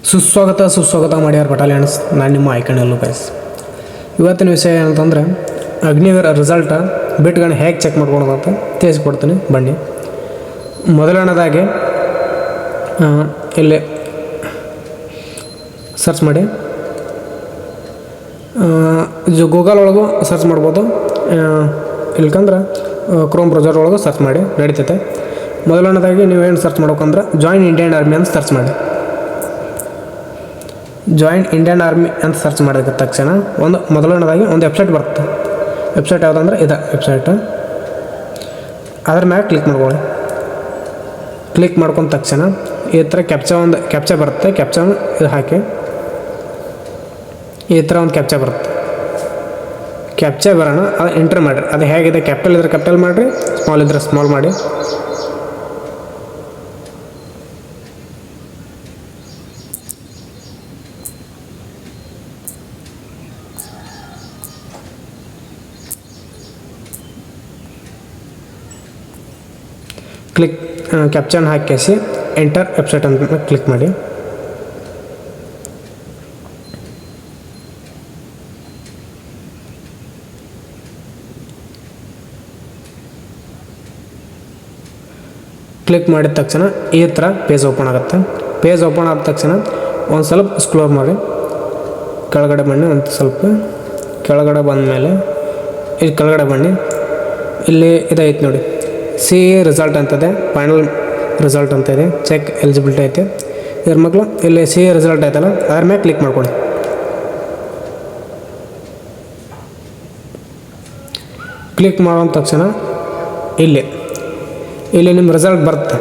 ಸುಸ್ವಾಗತ ಮಾಡ್ಯಾರ ಬಟಾಲಿಯನ್ಸ್. ನಾನು ನಿಮ್ಮ ಐಕಣೆಲ್ಲೂ ಗೈಸ್. ಇವತ್ತಿನ ವಿಷಯ ಏನಂತಂದರೆ ಅಗ್ನಿವೀರ ರಿಸಲ್ಟ ಬಿಟ್ಗಳನ್ನ ಹೇಗೆ ಚೆಕ್ ಮಾಡ್ಕೊಳೋದು ಅಂತ ತಿಳಿಸ್ಕೊಡ್ತೀನಿ ಬನ್ನಿ. ಮೊದಲನೇದಾಗಿ ಇಲ್ಲಿ ಸರ್ಚ್ ಮಾಡಿ, ಗೂಗಲ್ ಒಳಗೂ ಸರ್ಚ್ ಮಾಡ್ಬೋದು, ಇಲ್ಕಂದ್ರೆ ಕ್ರೋಮ್ ಬ್ರೌಸರ್ ಒಳಗೂ ಸರ್ಚ್ ಮಾಡಿ ನಡೀತೈತೆ. ಮೊದಲನೇದಾಗಿ ನೀವೇನು ಸರ್ಚ್ ಮಾಡ್ಬೇಕಂದ್ರೆ ಜಾಯಿನ್ ಇಂಡಿಯನ್ ಆರ್ಮಿ ಅಂತ ಸರ್ಚ್ ಮಾಡಿ. ಜಾಯಿನ್ ಇಂಡಿಯನ್ ಆರ್ಮಿ ಅಂತ ಸರ್ಚ್ ಮಾಡಿದ ತಕ್ಷಣ ಮೊದಲನೇದಾಗಿ ಒಂದು ವೆಬ್ಸೈಟ್ ಬರುತ್ತೆ. ವೆಬ್ಸೈಟ್ ಯಾವುದಂದ್ರೆ ಇದು ವೆಬ್ಸೈಟ್. ಅದ್ರ ಮ್ಯಾಗ ಕ್ಲಿಕ್ ಮಾಡ್ಕೊಳ್ಳಿ. ಕ್ಲಿಕ್ ಮಾಡ್ಕೊಂಡ ತಕ್ಷಣ ಈ ಥರ ಕ್ಯಾಪ್ಚಾ ಬರುತ್ತೆ. ಕ್ಯಾಪ್ಚಾನ ಇದು ಹಾಕಿ ಈ ಥರ ಒಂದು ಕ್ಯಾಪ್ಚಾ ಬರುತ್ತೆ. ಕ್ಯಾಪ್ಚಾ ಬರೋಣ, ಅದು ಎಂಟ್ರ್ ಮಾಡಿರಿ. ಅದು ಹೇಗಿದೆ, ಕ್ಯಾಪಿಟಲ್ ಇದ್ರೆ ಕ್ಯಾಪಿಟಲ್ ಮಾಡಿರಿ, ಸ್ಮಾಲ್ ಇದ್ರೆ ಸ್ಮಾಲ್ ಮಾಡಿ. ಕ್ಲಿಕ್ ಕ್ಯಾಪ್ಚನ್ ಹಾಕಿಸಿ ಎಂಟರ್ ವೆಬ್ಸೈಟ್ ಅಂತ ಕ್ಲಿಕ್ ಮಾಡಿ. ಕ್ಲಿಕ್ ಮಾಡಿದ ತಕ್ಷಣ ಈ ಥರ ಪೇಜ್ ಓಪನ್ ಆಗುತ್ತೆ. ಪೇಜ್ ಓಪನ್ ಆದ ತಕ್ಷಣ ಒಂದು ಸ್ವಲ್ಪ ಸ್ಕ್ರೋಲ್ ಮಾಡಿ ಕೆಳಗಡೆ ಬನ್ನಿ. ಒಂದು ಸ್ವಲ್ಪ ಕೆಳಗಡೆ ಬಂದಮೇಲೆ ಇಲ್ಲಿ ಕೆಳಗಡೆ ಬನ್ನಿ. ಇಲ್ಲಿ ಇದೈತೆ ನೋಡಿ, ಸಿ ರಿಸಲ್ಟ್ ಅಂತದೆ, ಫೈನಲ್ ರಿಸಲ್ಟ್ ಅಂತ ಇದೆ, ಚೆಕ್ ಎಲಿಜಿಬಿಲಿಟಿ ಐತೆ. ಇದ್ರ ಮಕ್ಕಳು ಇಲ್ಲಿ ಸಿ ರಿಸಲ್ಟ್ ಐತಲ್ಲ, ಅದ್ರ ಮೇಲೆ ಕ್ಲಿಕ್ ಮಾಡ್ಕೊಳ್ಳಿ. ಕ್ಲಿಕ್ ಮಾಡೋ ತಕ್ಷಣ ಇಲ್ಲಿ ನಿಮ್ಮ ರಿಸಲ್ಟ್ ಬರುತ್ತೆ.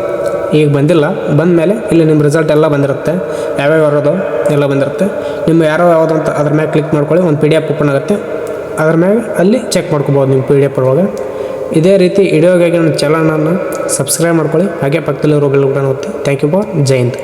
ಈಗ ಬಂದಿಲ್ಲ, ಬಂದಮೇಲೆ ಇಲ್ಲಿ ನಿಮ್ಮ ರಿಸಲ್ಟ್ ಎಲ್ಲ ಬಂದಿರುತ್ತೆ, ಯಾವ್ಯಾವ ಬರೋದು ಎಲ್ಲ ಬಂದಿರುತ್ತೆ. ನಿಮ್ಮ ಯಾವುದಂತ ಅದ್ರ ಮ್ಯಾಗೆ ಕ್ಲಿಕ್ ಮಾಡ್ಕೊಳ್ಳಿ. ಒಂದು PDF ಓಪನ್ ಆಗುತ್ತೆ, ಅದ್ರ ಮ್ಯಾಗೆ ಅಲ್ಲಿ ಚೆಕ್ ಮಾಡ್ಕೊಬೋದು ನಿಮ್ಮ PDF ಒಳಗೆ. ಇದೇ ರೀತಿ ವಿಡಿಯೋಗಾಗಿ ನನ್ನ ಚಾನಲನ್ನು ಸಬ್ಸ್ಕ್ರೈಬ್ ಮಾಡ್ಕೊಳ್ಳಿ. ಹಾಗೆ ಪಕ್ಕದಲ್ಲಿರೋ ಬೆಲ್ ಬಟನ್ ಒತ್ತಿ. Thank you for Jai Hind.